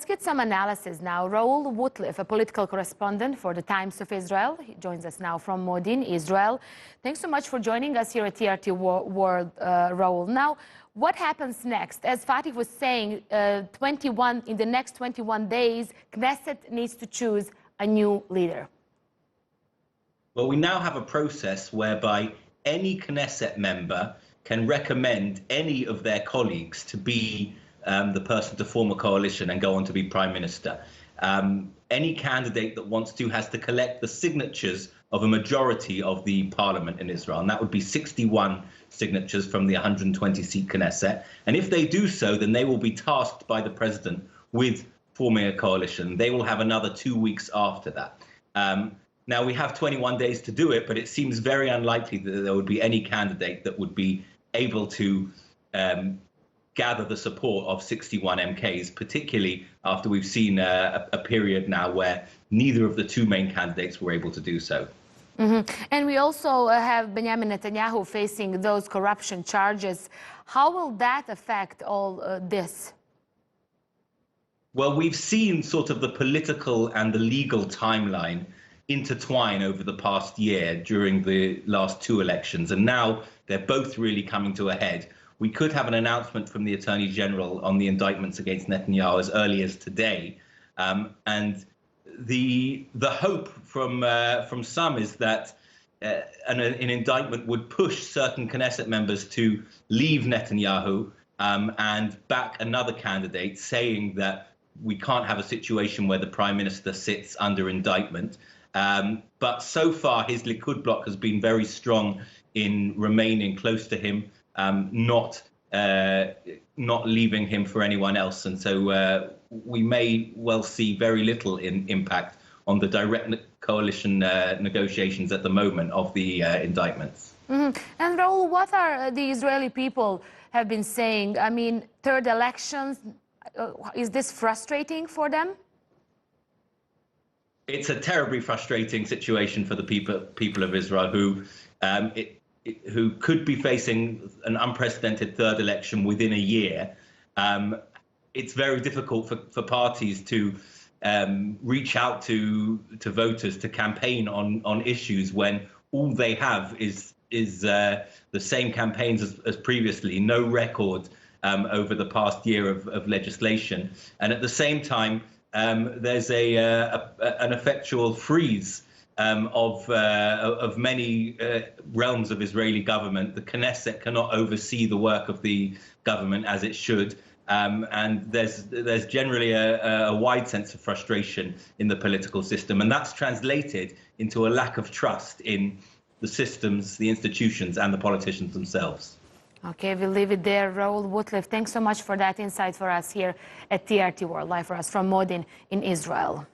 get some analysis now. Raoul Wootliff, a political correspondent for the Times of Israel. He joins us now from Modi'in, Israel. Thanks so much for joining us here at TRT World, Raoul. Now, what happens next? As Fatih was saying, in the next 21 days, Knesset needs to choose a new leader. Well, we now have a process whereby any Knesset member can recommend any of their colleagues to be the person to form a coalition and go on to be prime minister. Any candidate that wants to has to collect the signatures of a majority of the parliament in Israel, and that would be 61 signatures from the 120-seat Knesset. And if they do so, then they will be tasked by the president with forming a coalition. They will have another 2 weeks after that. Now, we have 21 days to do it, but it seems very unlikely that there would be any candidate that would be able to gather the support of 61 MKs, particularly after we've seen a period now where neither of the two main candidates were able to do so. And we also have Benjamin Netanyahu facing those corruption charges. How will that affect all this? Well, we've seen sort of the political and the legal timeline intertwine over the past year during the last two elections, and now they're both really coming to a head. We could have an announcement from the Attorney General on the indictments against Netanyahu as early as today, and the hope from some is that an indictment would push certain Knesset members to leave Netanyahu and back another candidate, saying that we can't have a situation where the Prime Minister sits under indictment. But so far, his Likud bloc has been very strong in remaining close to him, not leaving him for anyone else. And so we may well see very little impact on the direct coalition negotiations at the moment of the indictments. And Raoul, what are the Israeli people have been saying? I mean, third elections, is this frustrating for them? It's a terribly frustrating situation for the people of Israel who could be facing an unprecedented third election within a year. It's very difficult for parties to reach out to voters to campaign on issues when all they have is the same campaigns as previously, no record over the past year of legislation, and at the same time there's an effectual freeze of many realms of Israeli government. The Knesset cannot oversee the work of the government as it should, and there's generally a wide sense of frustration in the political system, and that's translated into a lack of trust in the systems, the institutions, and the politicians themselves. Okay, we'll leave it there. Raoul Wootliff, thanks so much for that insight for us here at TRT World, live for us from Modi'in in Israel.